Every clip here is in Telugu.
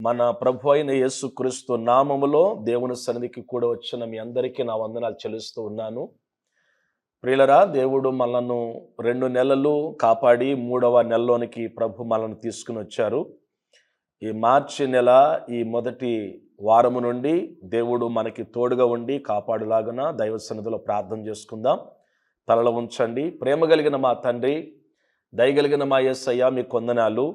మన ప్రభు అయిన యేసుక్రీస్తు నామములో దేవుని సన్నిధికి కూడా వచ్చిన మీ అందరికీ నా వందనాలు చెల్లిస్తూ ఉన్నాను. ప్రియులరా, దేవుడు మనను 2 నెలలు కాపాడి 3వ నెలలోనికి ప్రభు మనల్ని తీసుకుని వచ్చారు. ఈ మార్చి నెల ఈ మొదటి వారము నుండి దేవుడు మనకి తోడుగా ఉండి కాపాడులాగున దైవ సన్నిధిలో ప్రార్థన చేసుకుందాం. తలలో ఉంచండి. ప్రేమ కలిగిన మా తండ్రి, దయగలిగిన మా యేసయ్య, మీ కొందనాలు.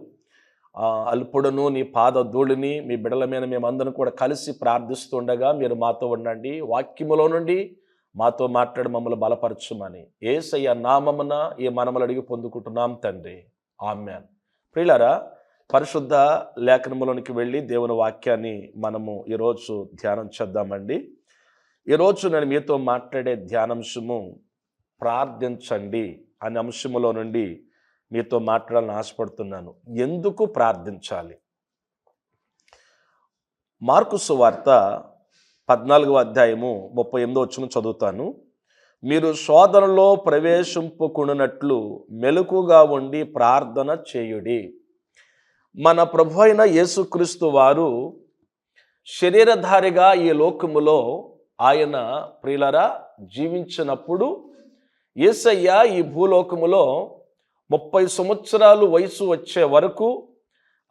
అల్పుడును నీ పాద ధూళిని మీ బిడల మీద మేమందరం కూడా కలిసి ప్రార్థిస్తుండగా మీరు మాతో ఉండండి. వాక్యములో నుండి మాతో మాట్లాడి మమ్మల్ని బలపరచుమని యేసయ్య నామమున ఈ మనములు అడిగి పొందుకుంటున్నాం తండ్రి, ఆమేన్. ప్రియులారా, పరిశుద్ధ లేఖనములోనికి వెళ్ళి దేవుని వాక్యాన్ని మనము ఈరోజు ధ్యానం చేద్దామండి. ఈరోజు నేను మీతో మాట్లాడే ధ్యానాంశము ప్రార్థించండి అనే అంశములో నుండి మీతో మాట్లాడాలని ఆశపడుతున్నాను. ఎందుకు ప్రార్థించాలి? మార్కు సువార్త 14వ అధ్యాయము 38వ వచనం చదువుతాను. మీరు శోధనలో ప్రవేశింపుకున్నట్లు మెలకుగా ఉండి ప్రార్థన చేయుడి. మన ప్రభు అయిన యేసుక్రీస్తు వారు శరీరధారిగా ఈ లోకములో ఆయన ప్రియులరా జీవించినప్పుడు యేసయ్య ఈ భూలోకములో 30 సంవత్సరాలు వయసు వచ్చే వరకు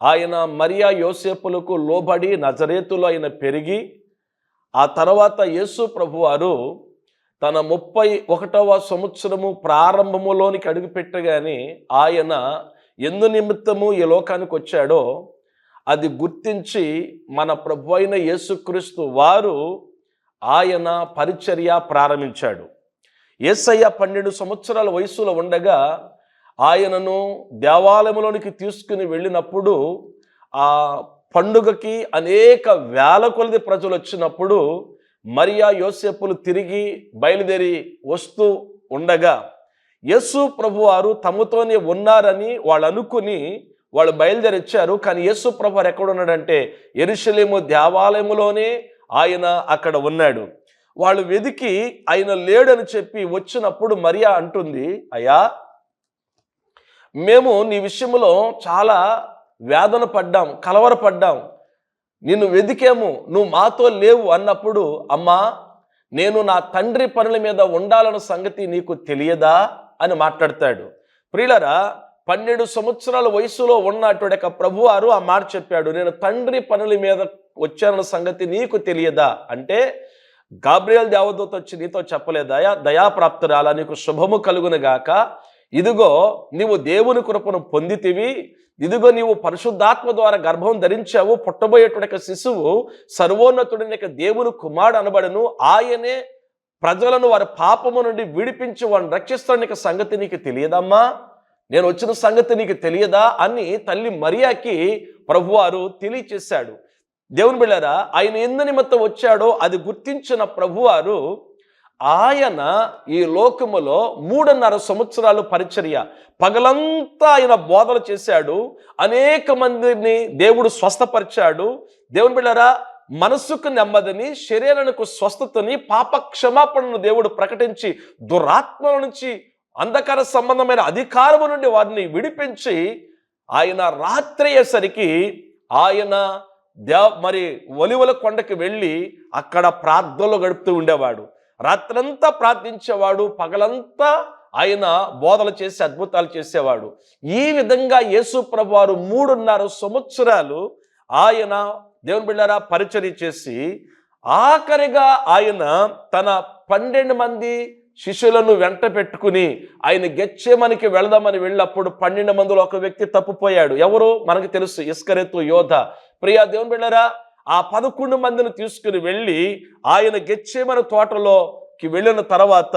ఆయన మరియా యోసేపులకు లోబడి నజరేతులో ఆయన పెరిగి, ఆ తర్వాత యేసు ప్రభువారు తన 31వ సంవత్సరము ప్రారంభములోనికి అడుగుపెట్టగానే ఆయన ఎందు నిమిత్తము ఈ లోకానికి వచ్చాడో అది గుర్తించి మన ప్రభు అయిన యేసుక్రీస్తు వారు ఆయన పరిచర్య ప్రారంభించాడు. యేసయ్య 12 సంవత్సరాల వయసులో ఉండగా ఆయనను దేవాలయంలోనికి తీసుకుని వెళ్ళినప్పుడు ఆ పండుగకి అనేక వేల కొలది ప్రజలు వచ్చినప్పుడు మరియా యోసేపులు తిరిగి బయలుదేరి వస్తూ ఉండగా యేసు ప్రభువారు తమతోనే ఉన్నారని వాళ్ళు అనుకుని వాళ్ళు బయలుదేరి వచ్చారు. కానీ యేసు ప్రభువారు ఎక్కడున్నాడంటే యెరూషలేము దేవాలయములోనే ఆయన అక్కడ ఉన్నాడు. వాళ్ళు వెదికి ఆయన లేడని చెప్పి వచ్చినప్పుడు మరియా అంటుంది, అయ్యా, మేము నీ విషయంలో చాలా వేదన పడ్డాం, కలవరపడ్డాం, నిన్ను వెదికాము, నువ్వు మాతో లేవు అన్నప్పుడు, అమ్మా, నేను నా తండ్రి పనుల మీద ఉండాలన్న సంగతి నీకు తెలియదా అని మాట్లాడతాడు. ప్రియులరా, 12 సంవత్సరాల వయసులో ఉన్నటువంటి ప్రభువారు ఆ మాట చెప్పాడు, నేను తండ్రి పనుల మీద వచ్చానన్న సంగతి నీకు తెలియదా అంటే, గాబ్రియల్ దేవదూత వచ్చి నీతో చెప్పలేదా, దయాప్రాప్తురాలా, నీకు శుభము కలుగును గాక, ఇదిగో నీవు దేవుని కృపను పొందితివి, ఇదిగో నీవు పరిశుద్ధాత్మ ద్వారా గర్భం ధరించావు, పుట్టబోయేటువంటి శిశువు సర్వోన్నతుడిని దేవుని కుమారుడు అనబడను, ఆయనే ప్రజలను వారి పాపము నుండి విడిపించి వారిని రక్షిస్తానికి సంగతి నీకు తెలియదమ్మా, నేను వచ్చిన సంగతి నీకు తెలియదా అని తల్లి మరియాకి ప్రభువారు తెలియచేశాడు. దేవుని బిడ్డలారా, ఆయన ఎందు నిమిత్తం వచ్చాడో అది గుర్తించిన ప్రభువారు ఆయన ఈ లోకములో 3.5 సంవత్సరాలు పరిచర్య, పగలంతా ఆయన బోధలు చేశాడు, అనేక మందిని దేవుడు స్వస్థపరిచాడు. దేవుని బిడ్డలారా, మనసుకు నెమ్మదిని, శరీరానికి స్వస్థతని, పాప క్షమాపణను దేవుడు ప్రకటించి దురాత్మల నుంచి, అంధకార సంబంధమైన అధికారము నుండి వారిని విడిపించి ఆయన రాత్రి అయ్యేసరికి ఆయన మరి ఒలివల కొండకి వెళ్ళి అక్కడ ప్రార్థనలు గడుపుతూ ఉండేవాడు. రాత్రంతా ప్రార్థించేవాడు, పగలంతా ఆయన బోధలు చేసి అద్భుతాలు చేసేవాడు. ఈ విధంగా యేసు ప్రభువారు 3.5 సంవత్సరాలు ఆయన దేవుని బిడ్డలారా పరిచర్య చేసి ఆఖరిగా ఆయన తన 12 మంది శిష్యులను వెంట పెట్టుకుని ఆయన గెత్సేమనికి వెళదామని వెళ్ళినప్పుడు 12 మందిలో ఒక వ్యక్తి తప్పిపోయాడు. ఎవరు మనకు తెలుసు, ఇస్కరియోతు యోధ. ప్రియా దేవుని బిడ్డలారా, ఆ 11 మందిని తీసుకుని వెళ్ళి ఆయన గెత్సేమని తోటలోకి వెళ్ళిన తర్వాత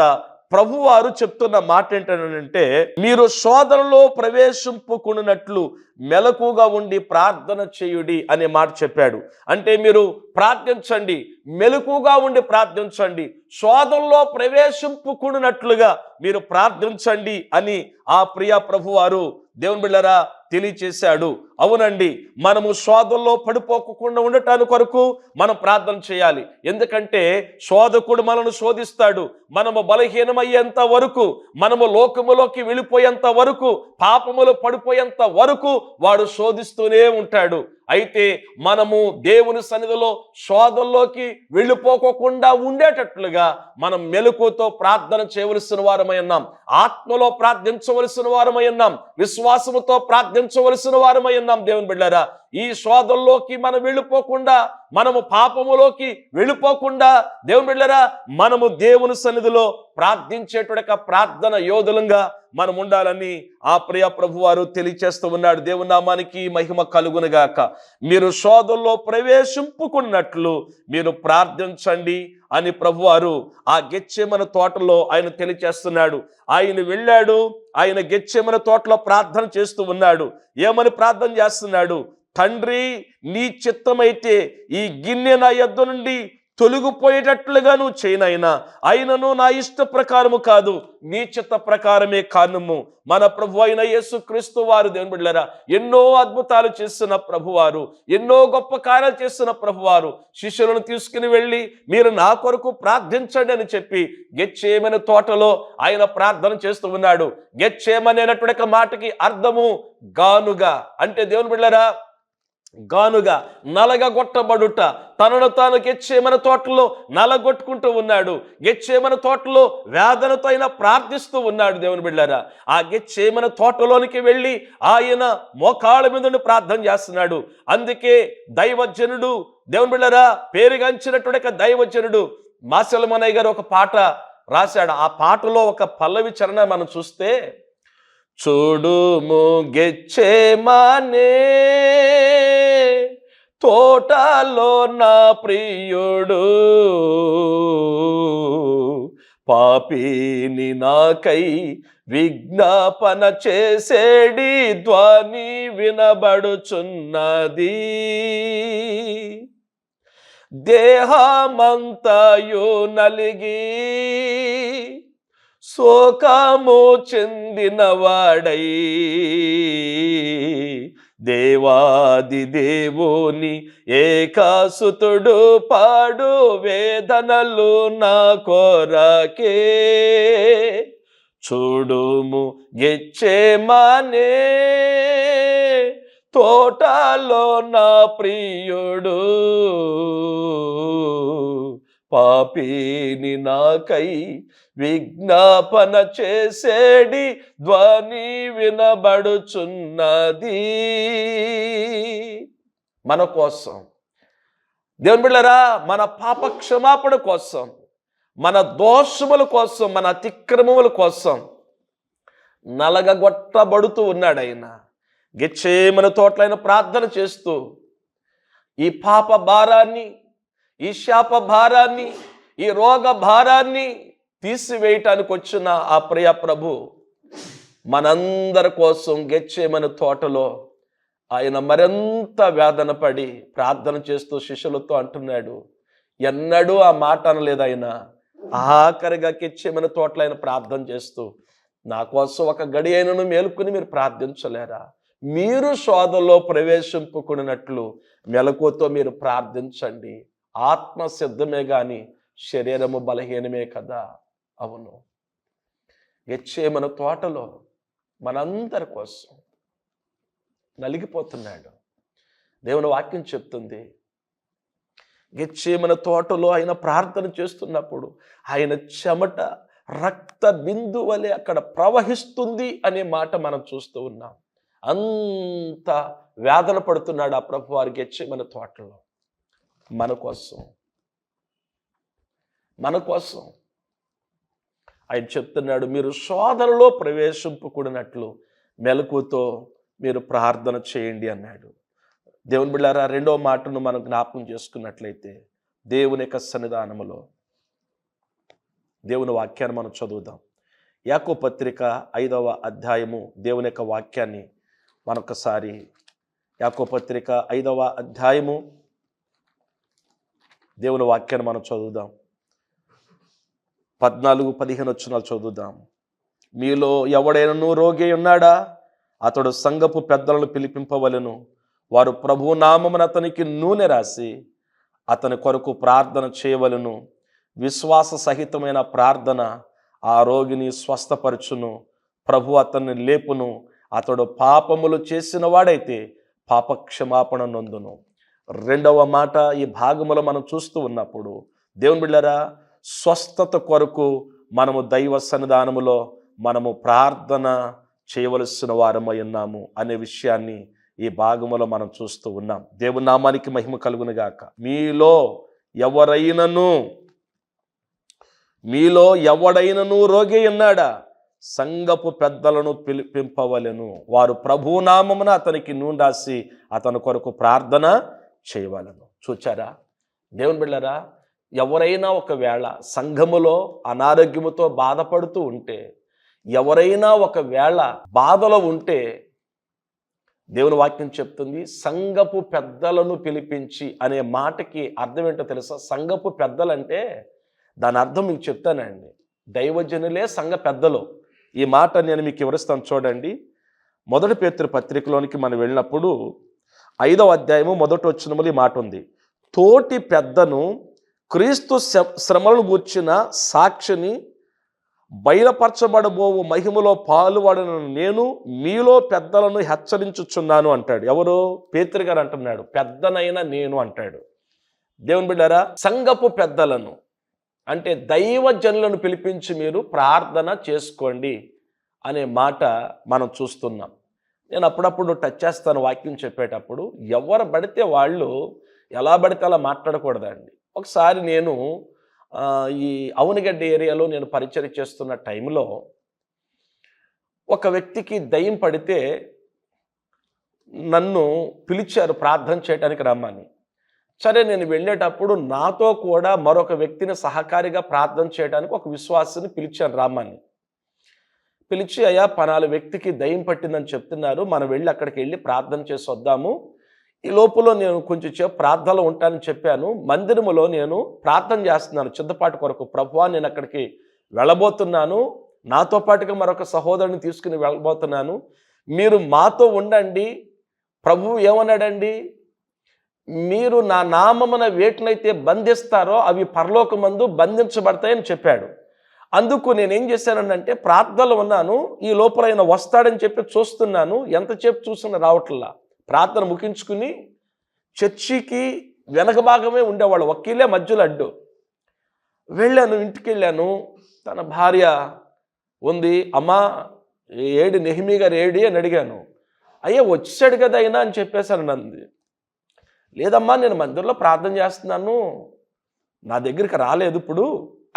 ప్రభువారు చెప్తున్న మాట ఏంటంటే, మీరు శోధనలో ప్రవేశింపుకున్నట్లు మెలకుగా ఉండి ప్రార్థన చేయుడి అనే మాట చెప్పాడు. అంటే మీరు ప్రార్థించండి, మెలకుగా ఉండి ప్రార్థించండి, శోధనలో ప్రవేశింపుకున్నట్లుగా మీరు ప్రార్థించండి అని ఆ ప్రియ ప్రభువారు దేవుని బిడ్డలారా తెలియచేశాడు. అవునండి, మనము శోధనలో పడిపోకుండా ఉండటానికి కొరకు మనం ప్రార్థన చేయాలి. ఎందుకంటే శోధకుడు మనను శోధిస్తాడు. మనము బలహీనమయ్యేంత వరకు, మనము లోకములోకి వెళ్ళిపోయేంత వరకు, పాపములో పడిపోయేంత వరకు వాడు శోధిస్తూనే ఉంటాడు. అయితే మనము దేవుని సన్నిధిలో శోధంలోకి వెళ్ళిపోకుండా ఉండేటట్లుగా మనం మెలకుతో ప్రార్థన చేయవలసిన వారమై ఉన్నాం. ఆత్మలో ప్రార్థించవలసిన వారమై ఉన్నాం. విశ్వాసముతో ప్రార్థించవలసిన వారమై ఉన్నాం. దేవుని బిడ్డలారా, ఈ శోధంలోకి మనం వెళ్ళిపోకుండా, మనము పాపములోకి వెళ్ళిపోకుండా దేవుని బిడ్డలారా, మనము దేవుని సన్నిధిలో ప్రార్థించేటువంటి ప్రార్థన యోధులంగా మనం ఉండాలని ఆ ప్రియ ప్రభు వారు తెలియచేస్తూ ఉన్నాడు. దేవుని నామానికి మహిమ కలుగునుగాక. మీరు శోధంలో ప్రవేశింపుకున్నట్లు మీరు ప్రార్థించండి అని ప్రభువారు ఆ గెత్సేమనే తోటలో ఆయన తెలియచేస్తున్నాడు. ఆయన వెళ్ళాడు, ఆయన గెత్సేమనే తోటలో ప్రార్థన చేస్తూ ఉన్నాడు. ఏమని ప్రార్థన చేస్తున్నాడు? తండ్రి, నీ చిత్తమైతే ఈ గిన్నె నా యొద్ద నుండి తొలగిపోయేటట్లుగా నువ్వు చేయనైనా, అయినను నా ఇష్ట ప్రకారము కాదు, నీ చిత్త ప్రకారమే కానుము. మన ప్రభు అయిన యేసుక్రీస్తు వారు దేవుని బిడ్డలారా ఎన్నో అద్భుతాలు చేస్తున్న ప్రభువారు, ఎన్నో గొప్ప కార్యాలు చేస్తున్న ప్రభువారు శిష్యులను తీసుకుని వెళ్ళి మీరు నా కొరకు ప్రార్థించండి అని చెప్పి గెత్సేమనే తోటలో ఆయన ప్రార్థన చేస్తూ ఉన్నాడు. గెత్సేమనే అనేటువంటి మాటకి అర్థము గానుగా. అంటే దేవుని బిడ్డలారా, గానుగా నలగగొట్టబడుట. తనను తాను గెత్సేమనే తోటలో నలగొట్టుకుంటూ ఉన్నాడు. గెత్సేమనే తోటలో వేదనతో ఆయన ప్రార్థిస్తూ ఉన్నాడు. దేవుని బిడ్డలారా, ఆ గెత్సేమనే తోటలోనికి వెళ్ళి ఆయన మోకాళ్ళ మీద ప్రార్థన చేస్తున్నాడు. అందుకే దైవజనుడు, దేవుని బిడ్డలారా పేరుగాంచినటువంటి దైవజనుడు మాసెలమనయ్య గారు ఒక పాట రాశాడు. ఆ పాటలో ఒక పల్లవి చరణ మనం చూస్తే, చూడుము గెత్సేమనే తోటలో నా ప్రియుడు, పాపిని నాకై విజ్ఞాపన చేసేడి ధ్వని వినబడుచున్నది. దేహమంతయు నలిగి శోకము చెందినవాడై దేవాది దేవుని ఏకాసుతుడు పాడు వేదనలు నా కొరకే. చూడుము గెత్సేమనే తోటలో నా ప్రియుడు, పాపిని నాకై విజ్ఞాపన చేసేడి ధ్వని వినబడుచున్నది. మన కోసం దేవుని బిడ్డలారా, మన పాప క్షమాపణ కోసం, మన దోషముల కోసం, మన అతిక్రమముల కోసం నలగగొట్టబడుతూ ఉన్నాడు ఆయన. గెత్సేమనే తోటలో ఆయన ప్రార్థన చేస్తూ ఈ పాప భారాన్ని, ఈ శాప భారాన్ని, ఈ రోగ భారాన్ని తీసివేయటానికి వచ్చిన ఆ ప్రియ ప్రభు మనందరి కోసం గెత్సేమనే తోటలో ఆయన మరింత వేదన పడి ప్రార్థన చేస్తూ శిష్యులతో అంటున్నాడు. ఎన్నడూ ఆ మాట అనలేదు ఆయన. ఆఖరిగా గెత్సేమనే తోటలో ఆయన ప్రార్థన చేస్తూ, నా కోసం ఒక గడి అయినను మేలుకుని మీరు ప్రార్థించలేరా? మీరు శోధనలో ప్రవేశింపుకున్నట్లు మెలకువతో మీరు ప్రార్థించండి. ఆత్మ సిద్ధమే గాని శరీరము బలహీనమే కదా. అవును, గెత్సేమనే తోటలో మనందరి కోసం నలిగిపోతున్నాడు. దేవుని వాక్యం చెప్తుంది, గెత్సేమనే తోటలో ఆయన ప్రార్థన చేస్తున్నప్పుడు ఆయన చెమట రక్త బిందువలే అక్కడ ప్రవహిస్తుంది అనే మాట మనం చూస్తూ ఉన్నాం. అంత వేదన పడుతున్నాడు ఆ ప్రభు వారి గెత్సేమనే తోటలో మన కోసం. ఆయన చెప్తున్నాడు, మీరు శోధనలో ప్రవేశింపుకున్నట్లు మెలకువతో మీరు ప్రార్థన చేయండి అన్నాడు. దేవుని బిడ్డలారా, రెండవ మాటను మనం జ్ఞాపకం చేసుకున్నట్లయితే దేవుని యొక్క సన్నిధానములో దేవుని వాక్యాన్ని మనం చదువుదాం. యాకోబు పత్రిక 5వ అధ్యాయము దేవుని యొక్క వాక్యాన్ని మనొకసారి, యాకోబు పత్రిక 5వ అధ్యాయము దేవుని వాక్యాన్ని మనం చదువుదాం. 14-15 వచనాలు చదువుదాం. మీలో ఎవడైనను రోగి ఉన్నాడా? అతడు సంఘపు పెద్దలను పిలిపింపవలెను. వారు ప్రభు నామమున అతనికి నూనె రాసి అతని కొరకు ప్రార్థన చేయవలెను. విశ్వాస సహితమైన ప్రార్థన ఆ రోగిని స్వస్థపరచును. ప్రభు అతన్ని లేపును. అతడు పాపములు చేసిన వాడైతే పాపక్షమాపణ నొందును. రెండవ మాట ఈ భాగములో మనం చూస్తూ ఉన్నప్పుడు దేవుని బిడ్డలారా, స్వస్థత కొరకు మనము దైవ సన్నిధానములో మనము ప్రార్థన చేయవలసిన వారమై ఉన్నాము అనే విషయాన్ని ఈ భాగములో మనం చూస్తూ ఉన్నాం. దేవుని నామానికి మహిమ కలుగును గాక. మీలో ఎవడైనను రోగి ఉన్నాడా, సంఘపు పెద్దలను పిలిపింపవలెను, వారు ప్రభునామమున అతనికి నూనె రాసి అతని కొరకు ప్రార్థన చేయవలెను. చూచారా దేవుని బిడ్డలారా, ఎవరైనా ఒకవేళ సంఘములో అనారోగ్యముతో బాధపడుతూ ఉంటే, ఎవరైనా ఒకవేళ బాధలో ఉంటే, దేవుని వాక్యం చెప్తుంది సంఘపు పెద్దలను పిలిపించి అనే మాటకి అర్థం ఏంటో తెలుసా? సంఘపు పెద్దలంటే దాని అర్థం మీకు చెప్తానండి. దైవజనులే సంఘ పెద్దలు. ఈ మాట నేను మీకు వివరిస్తాను చూడండి. 1 పేతురు పత్రికలోనికి మనం వెళ్ళినప్పుడు 5వ అధ్యాయము 1వ వచనములో ఈ మాట ఉంది. తోటి పెద్దను, క్రీస్తు శ్రమలను గూర్చిన సాక్షిని, బయలుపరచబడబోవు మహిమలో పాలుపడిన నేను మీలో పెద్దలను హెచ్చరించుచున్నాను అంటాడు. ఎవరు? పేతురు గారు అంటున్నాడు. పెద్దనైనా నేను అంటాడు. దేవుని బిడ్డారా, సంఘపు పెద్దలను అంటే దైవజనులను పిలిపించి మీరు ప్రార్థన చేసుకోండి అనే మాట మనం చూస్తున్నాం. నేను అప్పుడప్పుడు టచ్ చేస్తాను వాక్యం చెప్పేటప్పుడు. ఎవరు పడితే వాళ్ళు ఎలా పడితే అలా మాట్లాడకూడదండి. ఒకసారి నేను ఈ అవునగడ్డ ఏరియాలో నేను పరిచయం చేస్తున్న టైంలో ఒక వ్యక్తికి దయ్యం పడితే నన్ను పిలిచారు ప్రార్థన చేయడానికి రమ్మని. సరే, నేను వెళ్ళేటప్పుడు నాతో కూడా మరొక వ్యక్తిని సహకారిగా ప్రార్థన చేయడానికి ఒక విశ్వాసిని పిలిచాను రమ్మని. పిలిచి, అయ్యా పలానా వ్యక్తికి దయ్యం పట్టిందని చెప్తున్నారు, మనం వెళ్ళి అక్కడికి వెళ్ళి ప్రార్థన చేసి వద్దాము. ఈ లోపల నేను కొంచెం సేపు ప్రార్థనలో ఉంటానని చెప్పాను. మందిరములో నేను ప్రార్థన చేస్తున్నాను చిద్దపాటు కొరకు. ప్రభువా, నేను అక్కడికి వెళ్ళబోతున్నాను, నాతో పాటుగా మరొక సహోదరుని తీసుకుని వెళ్ళబోతున్నాను, మీరు మాతో ఉండండి. ప్రభువు ఏమన్నాడండి? మీరు నా నామమున వేటినైతే బంధిస్తారో అవి పరలోకమందు బంధించబడతాయని చెప్పాడు. అందుకు నేనేం చేశానంటే ప్రార్థనలో ఉన్నాను. ఈ లోపల ఆయన వస్తాడని చెప్పి చూస్తున్నాను. ఎంతసేపు చూసినా రావట్లా. ప్రార్థన ముగించుకుని చర్చికి వెనక భాగమే ఉండేవాళ్ళు, వకీలే మధ్యలో అడ్డు. వెళ్ళాను, ఇంటికి వెళ్ళాను. తన భార్య ఉంది. అమ్మా, ఏడి నెహిమీ గారు ఏడి అని అడిగాను. అయ్యా వచ్చాడు కదా అయినా అని చెప్పేశాను. నంది, లేదమ్మా నేను మందిరంలో ప్రార్థన చేస్తున్నాను, నా దగ్గరికి రాలేదు ఇప్పుడు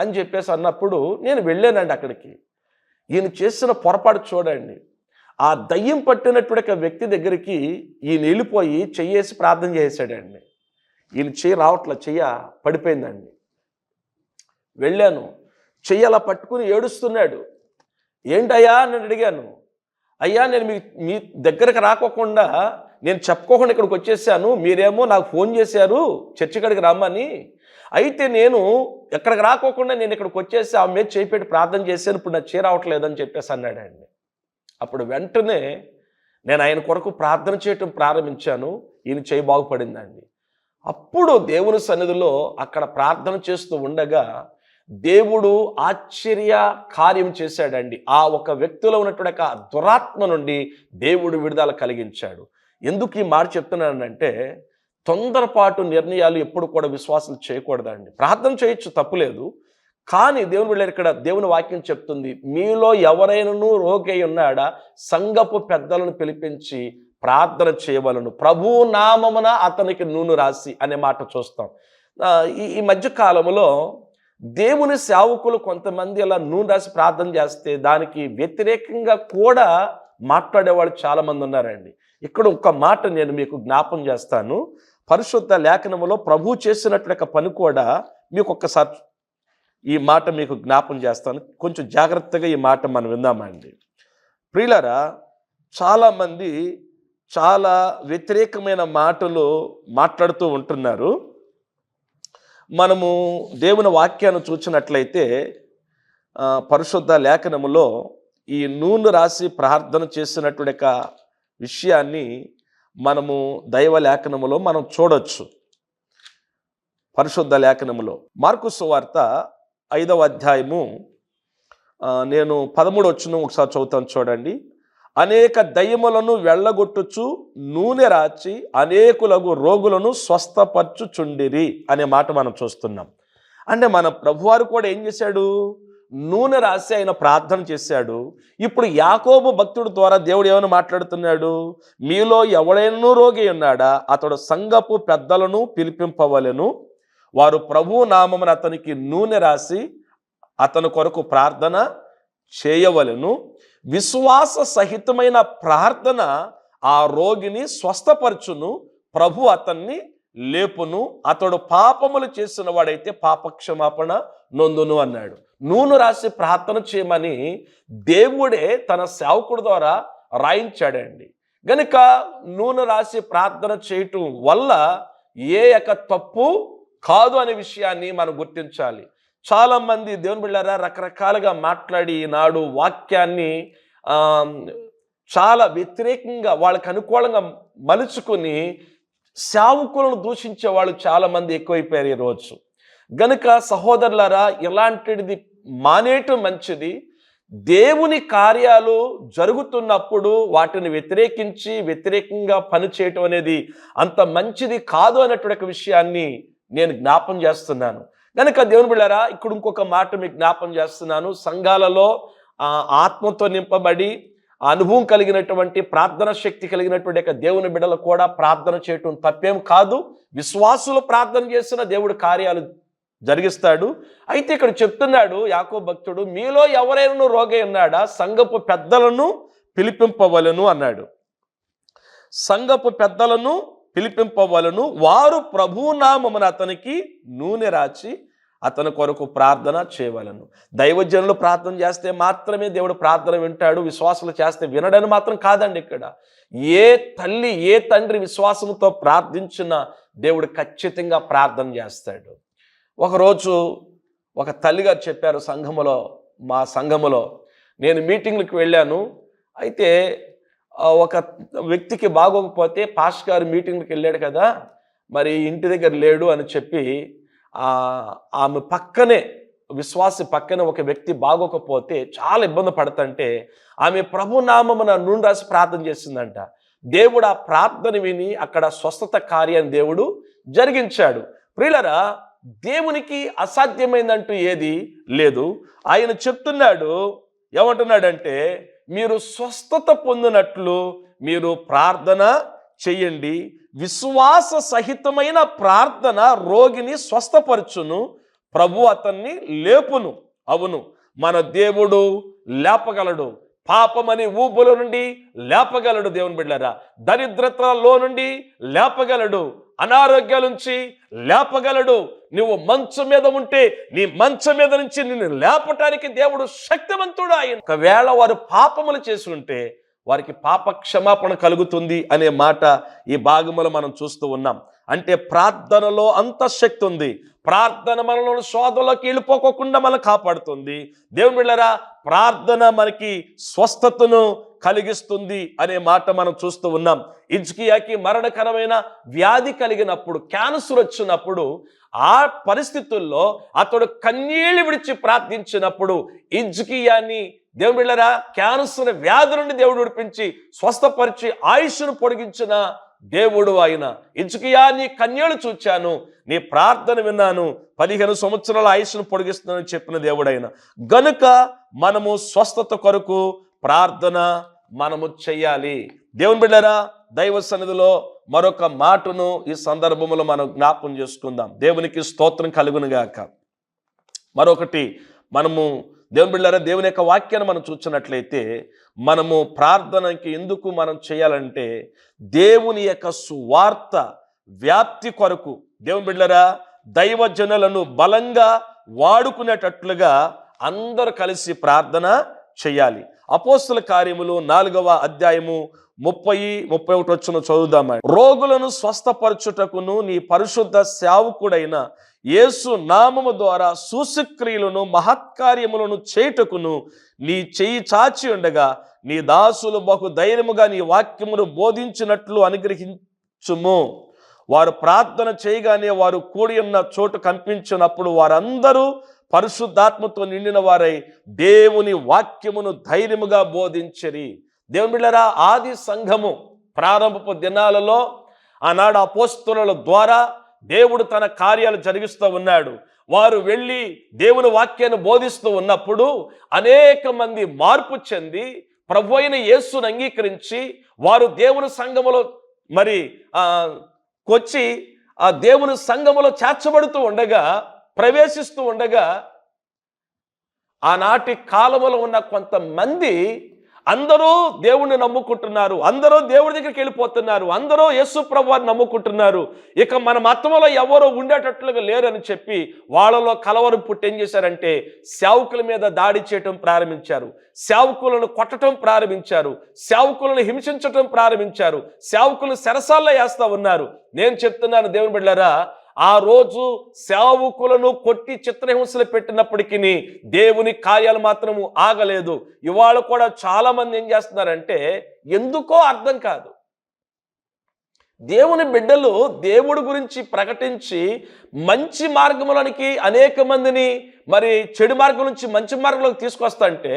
అని చెప్పేసి అన్నప్పుడు నేను వెళ్ళానండి అక్కడికి. ఈయన చేసిన పొరపాటు చూడండి. ఆ దయ్యం పట్టినటువంటి వ్యక్తి దగ్గరికి ఈయన వెళ్ళిపోయి చెయ్యేసి ప్రార్థన చేశాడండి. ఈయన చెయ్యి రావట్ల, చెయ్య పడిపోయిందండి. వెళ్ళాను, చెయ్యి అలా పట్టుకుని ఏడుస్తున్నాడు. ఏంటయ్యా అని అడిగాను. అయ్యా, నేను మీ దగ్గరకు రాకోకుండా, నేను చెప్పుకోకుండా ఇక్కడికి వచ్చేసాను, మీరేమో నాకు ఫోన్ చేశారు చర్చి కాడికి రమ్మని. అయితే నేను ఎక్కడికి రాకోకుండా నేను ఇక్కడికి వచ్చేసి ఆమె మీద చేపెట్టి ప్రార్థన చేశాను, ఇప్పుడు నాకు చేరావట్లేదని చెప్పేసి అన్నాడండి. అప్పుడు వెంటనే నేను ఆయన కొరకు ప్రార్థన చేయటం ప్రారంభించాను. ఈయన చేయి బాగుపడిందండి. అప్పుడు దేవుని సన్నిధిలో అక్కడ ప్రార్థన చేస్తూ ఉండగా దేవుడు ఆశ్చర్య కార్యం చేశాడండి. ఆ ఒక వ్యక్తిలో ఉన్నటువంటి ఆ దురాత్మ నుండి దేవుడు విడుదల కలిగించాడు. ఎందుకు ఈ మాట చెప్తున్నానంటే, తొందరపాటు నిర్ణయాలు ఎప్పుడు కూడా విశ్వాసం చేయకూడదండి. ప్రార్థన చేయొచ్చు, తప్పులేదు. కానీ దేవుని బిడ్డలారా, ఇక్కడ దేవుని వాక్యం చెప్తుంది, మీలో ఎవరైనాను రోగి అయి ఉన్నాడా, సంఘపు పెద్దలను పిలిపించి ప్రార్థన చేయవలను, ప్రభువు నామమున అతనికి నూనె రాసి అనే మాట చూస్తాం. ఈ మధ్య కాలంలో దేవుని సేవకులు కొంతమంది అలా నూనె రాసి ప్రార్థన చేస్తే దానికి వ్యతిరేకంగా కూడా మాట్లాడేవాళ్ళు చాలామంది ఉన్నారండి. ఇక్కడ ఒక మాట నేను మీకు జ్ఞాపం చేస్తాను. పరిశుద్ధ లేఖనములో ప్రభు చేసినటువంటి పని కూడా మీకు ఒక్కసారి ఈ మాట మీకు జ్ఞాపం చేస్తాను. కొంచెం జాగ్రత్తగా ఈ మాట మనం విందామండి. ప్రియులారా, చాలామంది చాలా వ్యతిరేకమైన మాటలు మాట్లాడుతూ ఉంటున్నారు. మనము దేవుని వాక్యాన్ని చూసినట్లయితే పరిశుద్ధ లేఖనములో ఈ నూనె రాసి ప్రార్థన చేసినటువంటి విషయాన్ని మనము దైవ లేఖనములో మనం చూడొచ్చు. పరిశుద్ధ లేఖనములో మార్కు సువార్త 5వ అధ్యాయము నేను 13వ వచనం ఒకసారి చదువుతాను చూడండి. అనేక దయ్యములను వెళ్ళగొట్టుచు నూనె రాచి అనేకులకు రోగులను స్వస్థపరచుచుండిరి అనే మాట మనం చూస్తున్నాం. అంటే మన ప్రభువారు కూడా ఏం చేశాడు? నూనె రాసి ఆయన ప్రార్థన చేశాడు. ఇప్పుడు యాకోబు భక్తుడి ద్వారా దేవుడు ఏమైనా మాట్లాడుతున్నాడు? మీలో ఎవడైనా రోగి ఉన్నాడా? అతడు సంఘపు పెద్దలను పిలిపింపవలెను, వారు ప్రభు నామమున అతనికి నూనె రాసి అతని కొరకు ప్రార్థన చేయవలెను. విశ్వాస సహితమైన ప్రార్థన ఆ రోగిని స్వస్థపరచును, ప్రభు అతన్ని లేపును, అతడు పాపములు చేసిన వాడైతే పాపక్షమాపణ నొందును అన్నాడు. నూనె రాసి ప్రార్థన చేయమని దేవుడే తన సేవకుడి ద్వారా రాయించాడండి. గనుక నూనె రాసి ప్రార్థన చేయటం వల్ల ఏ యొక్క తప్పు కాదు అనే విషయాన్ని మనం గుర్తించాలి. చాలా మంది దేవుని బిడ్డలారా రకరకాలుగా మాట్లాడి నాడు వాక్యాన్ని చాలా వ్యతిరేకంగా వాళ్ళకి అనుకూలంగా మలుచుకొని సేవకులను దూషించే వాళ్ళు చాలా మంది ఎక్కువైపోయారు ఈరోజు. గనుక సహోదరులారా, ఇలాంటిది మానేయటం మంచిది. దేవుని కార్యాలు జరుగుతున్నప్పుడు వాటిని వ్యతిరేకంగా పనిచేయటం అనేది అంత మంచిది కాదు అన్నటువంటి విషయాన్ని నేను జ్ఞాపం చేస్తున్నాను. కనుక దేవుని బిడ్డలారా, ఇక్కడ ఇంకొక మాట మీకు జ్ఞాపం చేస్తున్నాను. సంఘాలలో ఆత్మతో నింపబడి అనుభవం కలిగినటువంటి ప్రార్థన శక్తి కలిగినటువంటి దేవుని బిడ్డలు కూడా ప్రార్థన చేయటం తప్పేం కాదు. విశ్వాసులు ప్రార్థన చేసిన దేవుడు కార్యాలు జరిగిస్తాడు. అయితే ఇక్కడ చెప్తున్నాడు యాకోబు భక్తుడు, మీలో ఎవరైనా రోగి ఉన్నాడా? సంఘపు పెద్దలను పిలిపింపవలను అన్నాడు. సంఘపు పెద్దలను పిలిపింపవలను, వారు ప్రభునామమున అతనికి నూనె రాచి అతని కొరకు ప్రార్థన చేయవలను. దైవజనులు ప్రార్థన చేస్తే మాత్రమే దేవుడు ప్రార్థన వింటాడు, విశ్వాసులు చేస్తే వినడని మాత్రం కాదండి. ఇక్కడ ఏ తల్లి ఏ తండ్రి విశ్వాసంతో ప్రార్థించిన దేవుడు ఖచ్చితంగా ప్రార్థన చేస్తాడు. ఒకరోజు ఒక తల్లిగారు చెప్పారు సంఘములో, మా సంఘములో నేను మీటింగ్లకు వెళ్ళాను. అయితే ఒక వ్యక్తికి బాగోకపోతే పాస్ గారు మీటింగ్కి వెళ్ళాడు కదా, మరి ఇంటి దగ్గర లేడు అని చెప్పి ఆమె పక్కనే విశ్వాసి పక్కనే ఒక వ్యక్తి బాగోకపోతే చాలా ఇబ్బంది పడుతుంటే ఆమె ప్రభునామమున నూనె రాసి ప్రార్థన చేసిందంట. దేవుడు ఆ ప్రార్థన విని అక్కడ స్వస్థత కార్యాన్ని దేవుడు జరిగించాడు. ప్రియులరా, దేవునికి అసాధ్యమైందంటూ ఏది లేదు. ఆయన చెప్తున్నాడు, ఏమంటున్నాడంటే మీరు స్వస్థత పొందినట్లు మీరు ప్రార్థన చెయ్యండి. విశ్వాస సహితమైన ప్రార్థన రోగిని స్వస్థపరచును, ప్రభు అతన్ని లేపును. అవును, మన దేవుడు లేపగలడు. పాపమని ఊబుల నుండి లేపగలడు. దేవుని బిడ్డలారా, దరిద్రతలో నుండి లేపగలడు, అనారోగ్యాల నుంచి లేపగలడు. నువ్వు మంచం మీద ఉంటే నీ మంచం మీద నుంచి నిన్ను లేపటానికి దేవుడు శక్తివంతుడు. ఆయన ఒకవేళ వారు పాపములు చేసి ఉంటే వారికి పాప క్షమాపణ కలుగుతుంది అనే మాట ఈ భాగములో మనం చూస్తూ ఉన్నాం. అంటే ప్రార్థనలో అంత శక్తి ఉంది. ప్రార్థన మనల్ని శోధనలోకి వెళ్ళిపోకుండా మనం కాపాడుతుంది. దేవుని బిడ్డలారా, ప్రార్థన మనకి స్వస్థతను కలిగిస్తుంది అనే మాట మనం చూస్తూ ఉన్నాం. హిజ్కియాకి మరణకరమైన వ్యాధి కలిగినప్పుడు, క్యాన్సర్ వచ్చినప్పుడు, ఆ పరిస్థితుల్లో అతడు కన్నీళ్లు విడిచి ప్రార్థించినప్పుడు హిజ్కియాని దేవుని బిడ్డలారా క్యాన్సర్ వ్యాధి నుండి దేవుడు విడిపించి స్వస్థపరిచి ఆయుష్ను పొడిగించిన దేవుడు ఆయన. హిజ్కియా, నీ కన్నీళ్లు చూచాను, నీ ప్రార్థన విన్నాను, 15 సంవత్సరాల ఆయుష్ను పొడిగిస్తున్నానని చెప్పిన దేవుడు ఆయన. గనుక మనము స్వస్థత కొరకు ప్రార్థన మనము చెయ్యాలి. దేవుని బిడ్డలారా, దైవ సన్నిధిలో మరొక మాటను ఈ సందర్భంలో మనం జ్ఞాపం చేసుకుందాం. దేవునికి స్తోత్రం కలుగును గాక. మరొకటి, మనము దేవుని బిడ్డలారా దేవుని యొక్క వాక్యాన్ని మనం చూసినట్లయితే మనము ప్రార్థనకి ఎందుకు మనం చేయాలంటే దేవుని యొక్క సువార్త వ్యాప్తి కొరకు దేవుని బిడ్డలారా దైవజనులను బలంగా వాడుకునేటట్లుగా అందరూ కలిసి ప్రార్థన చేయాలి. అపోస్తుల కార్యములు 4వ అధ్యాయము 30-31 వచ్చిన చదువుదామా. రోగులను స్వస్థపరచుటకును నీ పరిశుద్ధ సేవకుడైన యేసు నామము ద్వారా సూచక్రియలను మహత్కార్యములను చేయుటకును నీ చెయ్యి చాచి ఉండగా నీ దాసులు బహు ధైర్యముగా నీ వాక్యమును బోధించినట్లు అనుగ్రహించుము. వారు ప్రార్థన చేయగానే వారు కూడి ఉన్న చోటు కంపించినప్పుడు వారందరూ పరిశుద్ధాత్మతో నిండిన వారై దేవుని వాక్యమును ధైర్యముగా బోధించరి. దేవుని బిడ్డలారా, ఆది సంఘము ప్రారంభపు దినాలలో ఆనాడు అపోస్తలుల ద్వారా దేవుడు తన కార్యాలు జరిగిస్తూ ఉన్నాడు. వారు వెళ్ళి దేవుని వాక్యాన్ని బోధిస్తూ ఉన్నప్పుడు అనేక మంది మార్పు చెంది ప్రభు అయిన యేసును అంగీకరించి వారు దేవుని సంఘములో మరి వచ్చి ఆ దేవుని సంఘములో చేర్చబడుతూ ఉండగా, ప్రవేశిస్తూ ఉండగా, ఆనాటి కాలములో ఉన్న కొంతమంది అందరూ దేవుణ్ణి నమ్ముకుంటున్నారు, అందరూ దేవుడి దగ్గరికి వెళ్ళిపోతున్నారు, అందరూ యేసు ప్రభువుని నమ్ముకుంటున్నారు, ఇక మన మతంలో ఎవరో ఉండేటట్లుగా లేరని చెప్పి వాళ్ళలో కలవరం పుట్టి ఏం చేశారంటే సేవకుల మీద దాడి చేయటం ప్రారంభించారు, సేవకులను కొట్టడం ప్రారంభించారు, సేవకులను హింసించటం ప్రారంభించారు, సేవకులను చెరసాల్లో వేస్తా ఉన్నారు. నేను చెప్తున్నాను దేవుని బిడ్డలారా, ఆ రోజు సేవకులను కొట్టి చిత్రహింసలు పెట్టినప్పటికీ దేవుని కార్యాలు మాత్రము ఆగలేదు. ఇవాళ కూడా చాలా మంది ఏం చేస్తున్నారంటే ఎందుకో అర్థం కాదు, దేవుని బిడ్డలు దేవుడి గురించి ప్రకటించి మంచి మార్గంలోనికి అనేక మందిని మరి చెడు మార్గం నుంచి మంచి మార్గంలోకి తీసుకొస్తంటే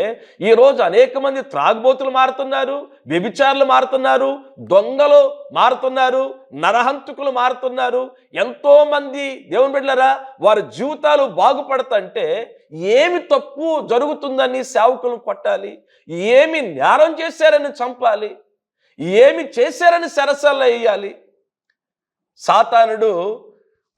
ఈరోజు అనేక మంది త్రాగుబోతులు మారుతున్నారు, వ్యభిచారులు మారుతున్నారు, దొంగలు మారుతున్నారు, నరహంతకులు మారుతున్నారు. ఎంతో మంది దేవుని బిడ్డలారా వారి జీవితాలు బాగుపడతంటే ఏమి తప్పు జరుగుతుందని సేవకులను కొట్టాలి, ఏమి నేరం చేశారని చంపాలి, ఏమి చేశారని చెరసాల్లో వేయాలి? సాతానుడు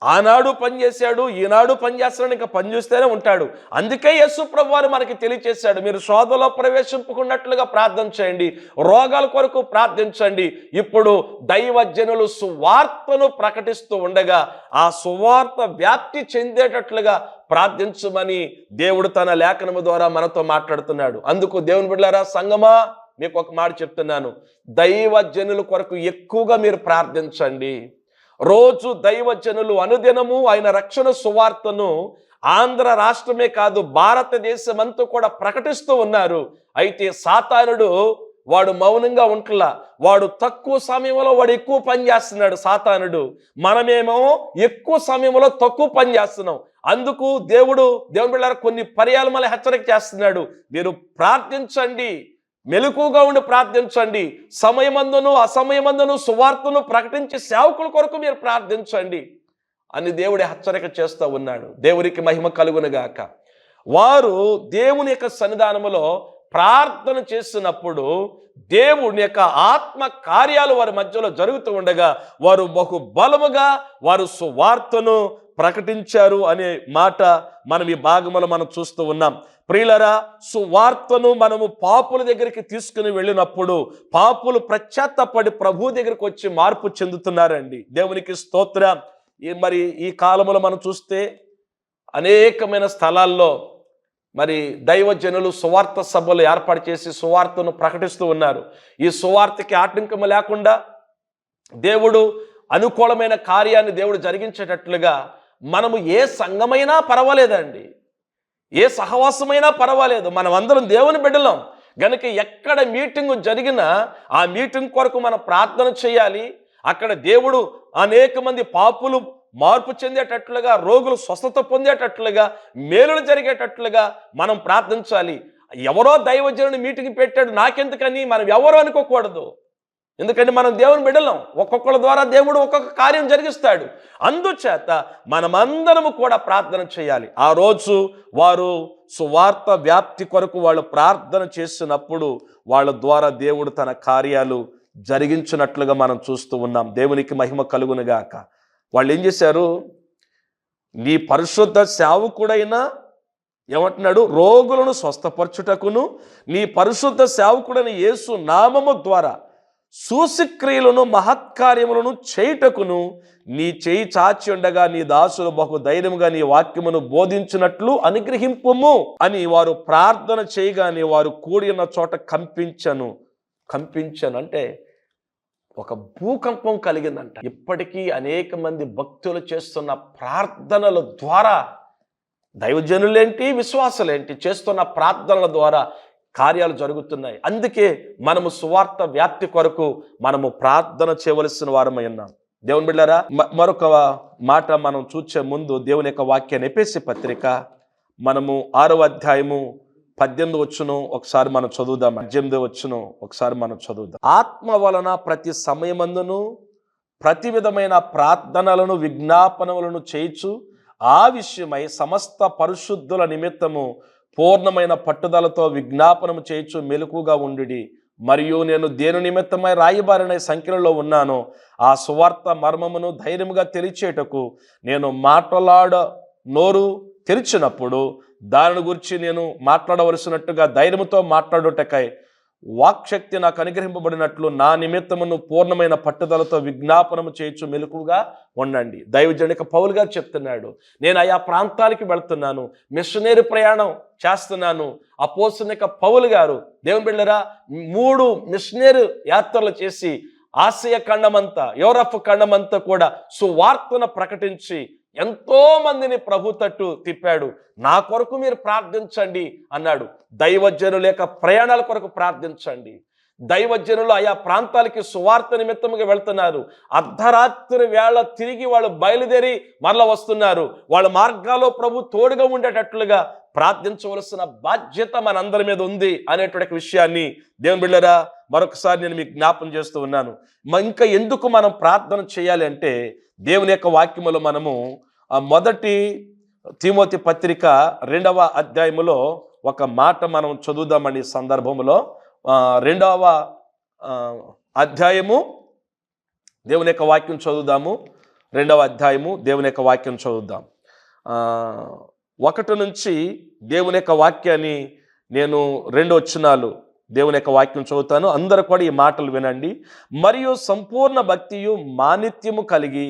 ఆనాడు పనిచేశాడు, ఈనాడు పనిచేస్తాడు, ఇంకా పని చూస్తూనే ఉంటాడు. అందుకే యేసు ప్రభువారు మనకి తెలియచేశాడు, మీరు శోధనలో ప్రవేశింపుకున్నట్లుగా ప్రార్థన చేయండి, రోగాల కొరకు ప్రార్థించండి. ఇప్పుడు దైవజనులు సువార్తను ప్రకటిస్తూ ఉండగా ఆ సువార్త వ్యాప్తి చెందేటట్లుగా ప్రార్థించమని దేవుడు తన లేఖనము ద్వారా మనతో మాట్లాడుతున్నాడు. అందుకు దేవుని బిడ్డలారా, సంగమా, మీకు ఒక మాట చెప్తున్నాను, దైవజనుల కొరకు ఎక్కువగా మీరు ప్రార్థించండి. రోజు దైవజనులు అనుదినము ఆయన రక్షణ సువార్తను ఆంధ్ర రాష్ట్రమే కాదు భారతదేశం అంతా కూడా ప్రకటిస్తూ ఉన్నారు. అయితే సాతానుడు వాడు మౌనంగా ఉంటలా, వాడు తక్కువ సమయంలో వాడు ఎక్కువ పని చేస్తున్నాడు సాతానుడు. మనమేమో ఎక్కువ సమయంలో తక్కువ పని చేస్తున్నాం. అందుకు దేవుని బిడ్డలారా కొన్ని పర్యాలు మళ్ళీ హెచ్చరిక చేస్తున్నాడు, మీరు ప్రార్థించండి, మెలకుగా ఉండి ప్రార్థించండి, సమయమందును అసమయమందును సువార్తను ప్రకటించి సేవకుల కొరకు మీరు ప్రార్థించండి అని దేవుడి హెచ్చరిక చేస్తూ ఉన్నాడు. దేవునికి మహిమ కలుగునుగాక. వారు దేవుని యొక్క సన్నిధానములో ప్రార్థన చేసినప్పుడు దేవుని యొక్క ఆత్మ కార్యాలు వారి మధ్యలో జరుగుతూ ఉండగా వారు బహు బలముగా వారు సువార్తను ప్రకటించారు అనే మాట మనం ఈ భాగంలో మనం చూస్తూ ఉన్నాం. ప్రియులరా, సువార్తను మనము పాపుల దగ్గరికి తీసుకుని వెళ్ళినప్పుడు పాపులు పశ్చాత్తపడి ప్రభు దగ్గరికి వచ్చి మార్పు చెందుతున్నారండి. దేవునికి స్తోత్రం. మరి ఈ కాలంలో మనం చూస్తే అనేకమైన స్థలాల్లో మరి దైవజనులు సువార్త సభలు ఏర్పాటు చేసి సువార్తను ప్రకటిస్తూ ఉన్నారు. ఈ సువార్తకి ఆటంకము లేకుండా దేవుడు అనుకూలమైన కార్యాన్ని దేవుడు జరిగించేటట్లుగా మనము ఏ సంఘమైనా పర్వాలేదండి, ఏ సహవాసమైనా పర్వాలేదు, మనం అందరం దేవుని బిడ్డలం గనుక ఎక్కడ మీటింగు జరిగినా ఆ మీటింగ్ కొరకు మనం ప్రార్థన చేయాలి. అక్కడ దేవుడు అనేక మంది పాపులు మార్పు చెందేటట్లుగా, రోగులు స్వస్థత పొందేటట్లుగా, మేలులు జరిగేటట్లుగా మనం ప్రార్థించాలి. ఎవరో దైవజనుని మీటింగ్ పెట్టాడు నాకెందుకని మనం ఎవరో అనుకోకూడదు. ఎందుకంటే మనం దేవుని బిడ్డలం, ఒక్కొక్కరి ద్వారా దేవుడు ఒక్కొక్క కార్యం జరిగిస్తాడు. అందుచేత మనమందరము కూడా ప్రార్థన చేయాలి. ఆ రోజు వారు సువార్త వ్యాప్తి కొరకు వాళ్ళు ప్రార్థన చేసినప్పుడు వాళ్ళ ద్వారా దేవుడు తన కార్యాలు జరిగించినట్లుగా మనం చూస్తూ ఉన్నాం. దేవునికి మహిమ కలుగునుగాక. వాళ్ళు ఏం చేశారు, నీ పరిశుద్ధ సేవకుడైనా ఏమంటున్నాడు, రోగులను స్వస్థపరచుటకును నీ పరిశుద్ధ సేవకుడైన యేసు నామము ద్వారా సూచక్రియలను మహత్కార్యములను చేయుటకును నీ చేయి చాచి ఉండగా నీ దాసులు బహు ధైర్యముగా నీ వాక్యమును బోధించినట్లు అనుగ్రహింపుము అని వారు ప్రార్థన చేయగానే వారు కూడి ఉన్న చోట కంపించను అంటే ఒక భూకంపం కలిగిందంట. ఇప్పటికీ అనేక మంది భక్తులు చేస్తున్న ప్రార్థనల ద్వారా, దైవజనులేంటి విశ్వాసులేంటి చేస్తున్న ప్రార్థనల ద్వారా కార్యాలు జరుగుతున్నాయి. అందుకే మనము సువార్త వ్యాప్తి కొరకు మనము ప్రార్థన చేయవలసిన వారమై ఉన్నాం. దేవుని బిడ్డలారా, మరొక మాట మనం చూసే ముందు దేవుని యొక్క వాక్యాన్ని ఎఫెసీ పత్రిక మనము 6వ అధ్యాయము 18 వచ్చును ఒకసారి మనం చదువుదాం. 18 వచ్చును ఒకసారి మనం చదువుదాం. ఆత్మ వలన ప్రతి సమయమందును ప్రతి విధమైన ప్రార్థనలను విజ్ఞాపనలను చేయుచు ఆ విషయమై సమస్త పరిశుద్ధుల నిమిత్తము పూర్ణమైన పట్టుదలతో విజ్ఞాపనము చేయుచు మెలకుగా ఉండుడి. మరియు నేను దేని నిమిత్తమై రాయబారిన సంఖ్యలో ఉన్నానో ఆ సువార్త మర్మమును ధైర్యముగా తెలిచేటకు నేను నోరు తెరిచినప్పుడు దానిని గురించి నేను మాట్లాడవలసినట్టుగా ధైర్యంతో మాట్లాడుటకై వాక్శక్తి నాకు అనుగ్రహింపబడినట్లు నా నిమిత్తమును పూర్ణమైన పట్టుదలతో విజ్ఞాపనము చేయొచ్చు మెలకుగా ఉండండి. దైవజనిక పౌలు గారు చెప్తున్నాడు, నేను ఆయా ప్రాంతాలకి వెళ్తున్నాను, మిషనరీ ప్రయాణం చేస్తున్నాను. అపోస్తలుడైన పౌలు గారు దేవుని బిడ్డలారా 3 మిషనరీ యాత్రలు చేసి ఆసియా ఖండమంతా యూరప్ ఖండమంతా కూడా సువార్తను ప్రకటించి ఎంతో మందిని ప్రభు తట్టు తిప్పాడు. నా కొరకు మీరు ప్రార్థించండి అన్నాడు. దైవజనుల యొక్క ప్రయాణాల కొరకు ప్రార్థించండి. దైవజనులు ఆయా ప్రాంతాలకి సువార్త నిమిత్తముగా వెళ్తున్నారు. అర్ధరాత్రి వేళ తిరిగి వాళ్ళు బయలుదేరి మరలా వస్తున్నారు. వాళ్ళ మార్గాల్లో ప్రభు తోడుగా ఉండేటట్లుగా ప్రార్థించవలసిన బాధ్యత మనందరి మీద ఉంది అనేటువంటి విషయాన్ని దేవుని బిడ్డలారా మరొకసారి నేను మీకు జ్ఞాపం చేస్తూ ఉన్నాను. ఇంకా ఎందుకు మనం ప్రార్థన చేయాలి అంటే దేవుని యొక్క వాక్యములో మనము మొదటి తిమోతి పత్రిక 2వ అధ్యాయములో ఒక మాట మనం చదువుదామని సందర్భంలో 2వ అధ్యాయము దేవుని యొక్క వాక్యం చదువుదాము. 2వ అధ్యాయము దేవుని యొక్క వాక్యం చదువుదాం. 1 నుంచి దేవుని యొక్క వాక్యాన్ని నేను 2 వచనాలు దేవుని యొక్క వాక్యం చదువుతాను. అందరూ కూడా ఈ మాటలు వినండి. మరియు సంపూర్ణ భక్తియు మానిత్యము కలిగి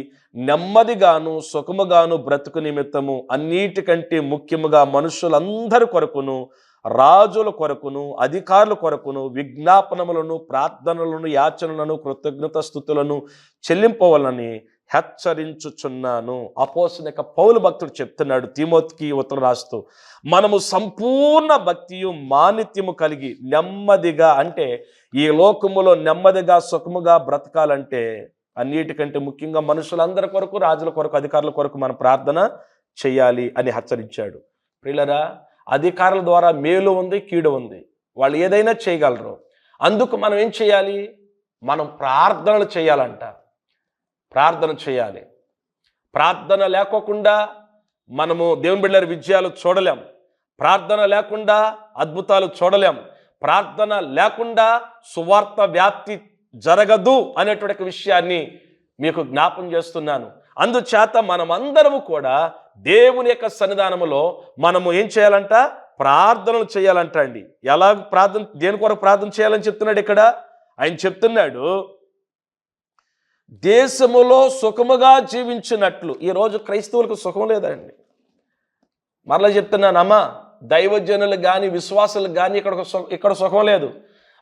నెమ్మదిగాను సుఖముగాను బ్రతుకు నిమిత్తము అన్నిటికంటే ముఖ్యముగా మనుషులందరి కొరకును రాజుల కొరకును అధికారుల కొరకును విజ్ఞాపనములను ప్రార్థనలను యాచనలను కృతజ్ఞత స్తుతులను చెల్లింపవలని హెచ్చరించుచున్నాను. అపోస్తలుడైన పౌలు భక్తుడు చెప్తున్నాడు తిమోతికి ఉత్తరం రాస్తూ, మనము సంపూర్ణ భక్తియు మానిత్యము కలిగి నెమ్మదిగా, అంటే ఈ లోకములో నెమ్మదిగా సుఖముగా బ్రతకాలంటే అన్నిటికంటే ముఖ్యంగా మనుషులందరి కొరకు రాజుల కొరకు అధికారుల కొరకు మనం ప్రార్థన చేయాలి అని హెచ్చరించాడు. ప్రియులారా, అధికారుల ద్వారా మేలు ఉంది, కీడు ఉంది. వాళ్ళు ఏదైనా చేయగలరు. అందుకు మనం ఏం చేయాలి? మనం ప్రార్థనలు చేయాలంట. ప్రార్థన చేయాలి. ప్రార్థన లేకోకుండా మనము దేవుని బిడ్డల విజయాలు చూడలేం. ప్రార్థన లేకుండా అద్భుతాలు చూడలేం. ప్రార్థన లేకుండా సువార్త వ్యాప్తి జరగదు అనేటువంటి విషయాన్ని మీకు జ్ఞాపం చేస్తున్నాను. అందుచేత మనమందరము కూడా దేవుని యొక్క సన్నిధానములో మనము ఏం చేయాలంట? ప్రార్థనలు చేయాలంట అండి. ఎలా ప్రార్థన, దేని కొరకు ప్రార్థన చేయాలని చెప్తున్నాడు ఇక్కడ? ఆయన చెప్తున్నాడు, దేశములో సుఖముగా జీవించినట్లు. ఈరోజు క్రైస్తవులకు సుఖం లేదండి. మరలా చెప్తున్నాను అమ్మా, దైవజనులు కానీ విశ్వాసులకు కానీ ఇక్కడ సుఖం లేదు.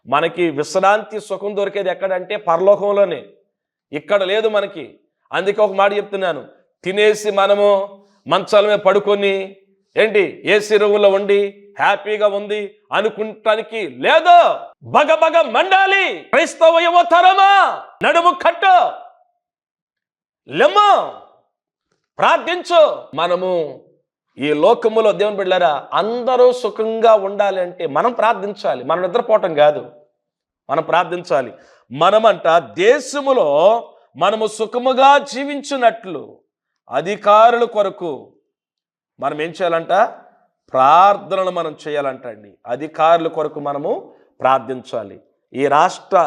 మనకి విశ్రాంతి సుఖం దొరికేది ఎక్కడంటే పరలోకంలోనే. ఇక్కడ లేదు మనకి. అందుకే ఒక మాట చెప్తున్నాను, తినేసి మనము మంచాల మీద పడుకొని ఏంటి ఏసీ రూములో ఉండి హ్యాపీగా ఉంది అనుకుంటానికి లేదు. బగబగ మండాలి. క్రైస్తవ యువతరమా, నడుము కట్టు, లెమ్మ, ప్రార్థించు. మనము ఈ లోకములో దేవుని బిడ్డలారా అందరూ సుఖంగా ఉండాలి అంటే మనం ప్రార్థించాలి. మనం నిద్రపోవటం కాదు, మనం ప్రార్థించాలి. మనమంట దేశములో మనము సుఖముగా జీవించినట్లు అధికారుల కొరకు మనం ఏం చేయాలంట? ప్రార్థనలు మనం చేయాలంట అండి. అధికారుల కొరకు మనము ప్రార్థించాలి. ఈ రాష్ట్ర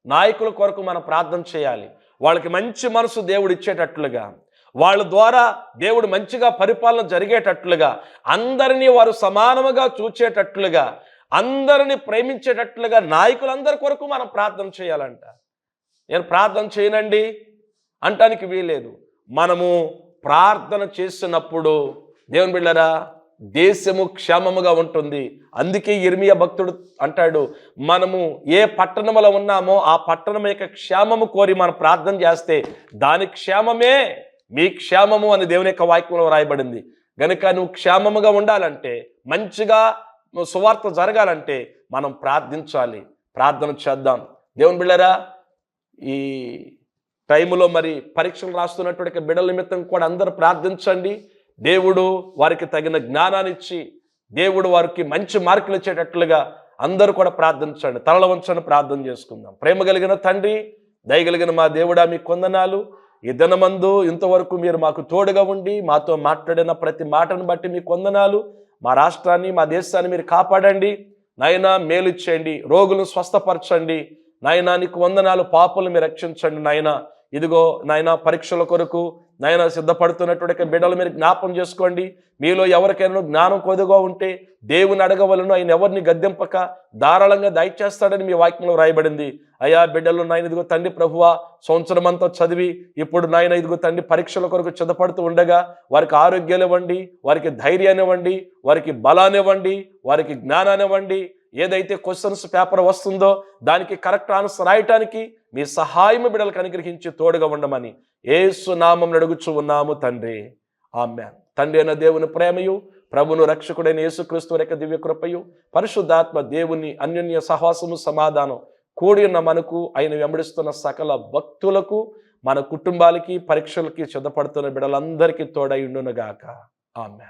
నాయకుల కొరకు మనం ప్రార్థన చేయాలి. వాళ్ళకి మంచి మనసు దేవుడు ఇచ్చేటట్లుగా, వాళ్ళ ద్వారా దేవుడు మంచిగా పరిపాలన జరిగేటట్లుగా, అందరినీ వారు సమానముగా చూచేటట్లుగా, అందరినీ ప్రేమించేటట్లుగా నాయకులందరి కొరకు మనం ప్రార్థన చేయాలంట. నేను ప్రార్థన చేయనండి అంటానికి వీలేదు. మనము ప్రార్థన చేసినప్పుడు దేవుని బిడ్డలారా దేశము క్షేమముగా ఉంటుంది. అందుకే ఇర్మియా భక్తుడు అంటాడు, మనము ఏ పట్టణంలో ఉన్నామో ఆ పట్టణం యొక్క క్షేమము కోరి మనం ప్రార్థన చేస్తే దాని క్షేమమే మీ క్షేమము అని దేవుని యొక్క వాక్యంలో రాయబడింది. గనుక నువ్వు క్షేమముగా ఉండాలంటే, మంచిగా సువార్త జరగాలంటే మనం ప్రార్థించాలి. ప్రార్థన చేద్దాం. దేవుని బిడ్డలారా, ఈ టైములో మరి పరీక్షలు రాస్తున్నటువంటి బిడ్డల నిమిత్తం కూడా అందరూ ప్రార్థించండి. దేవుడు వారికి తగిన జ్ఞానాన్ని ఇచ్చి దేవుడు వారికి మంచి మార్కులు వచ్చేటట్లుగా అందరూ కూడా ప్రార్థించండి. తలల వంచని ప్రార్థన చేసుకుందాం. ప్రేమ కలిగిన తండ్రి, దయగలిగిన మా దేవుడా, మీకు వందనాలు. ఈ దినమందు ఇంతవరకు మీరు మాకు తోడుగా ఉండి మాతో మాట్లాడిన ప్రతి మాటను బట్టి మీకు వందనాలు. మా రాష్ట్రాన్ని, మా దేశాన్ని మీరు కాపాడండి నాయనా. మేలు చేయండి, రోగులను స్వస్థపరచండి నాయనా. నీకు వందనాలు. పాపులను మీరు రక్షించండి నాయనా. ఇదిగో నాయనా, పరీక్షల కొరకు నాయనా సిద్ధపడుతున్నటువంటి బిడ్డలు మీరు జ్ఞాపం చేసుకోండి. మీలో ఎవరికైనా జ్ఞానం కొద్దిగా ఉంటే దేవుని అడగవలను, ఆయన ఎవరిని గద్దెంపక ధారాళంగా దయచేస్తాడని మీ వాక్యంలో రాయబడింది. అయ్యా బిడ్డలు నాయన ఇదిగో తండ్రి ప్రభువా, సంవత్సరం అంతా చదివి ఇప్పుడు నాయన ఇదిగో తండ్రి పరీక్షల కొరకు సిద్ధపడుతూ ఉండగా వారికి ఆరోగ్యాలు ఇవ్వండి, వారికి ధైర్యాన్ని ఇవ్వండి, వారికి బలాన్ని ఇవ్వండి, వారికి జ్ఞానాన్ని ఇవ్వండి. ఏదైతే క్వశ్చన్స్ పేపర్ వస్తుందో దానికి కరెక్ట్ ఆన్సర్ రాయటానికి మీ సహాయం బిడ్డలకు అనుగ్రహించి తోడుగా ఉండమని యేసు నామమున అడుగుచూ ఉన్నాము తండ్రి, ఆమేన్. తండ్రి అయిన దేవుని ప్రేమయు, ప్రభును రక్షకుడైన యేసుక్రీస్తు యొక్క దివ్య కృపయు, పరిశుద్ధాత్మ దేవుని అన్యోన్య సహవాసము సమాధానం కూడి ఉన్న మనకు, ఆయన వెంబడిస్తున్న సకల భక్తులకు, మన కుటుంబాలకి, పరీక్షలకి సిద్ధపడుతున్న బిడ్డలందరికీ తోడై ఉండునుగాక. ఆమేన్.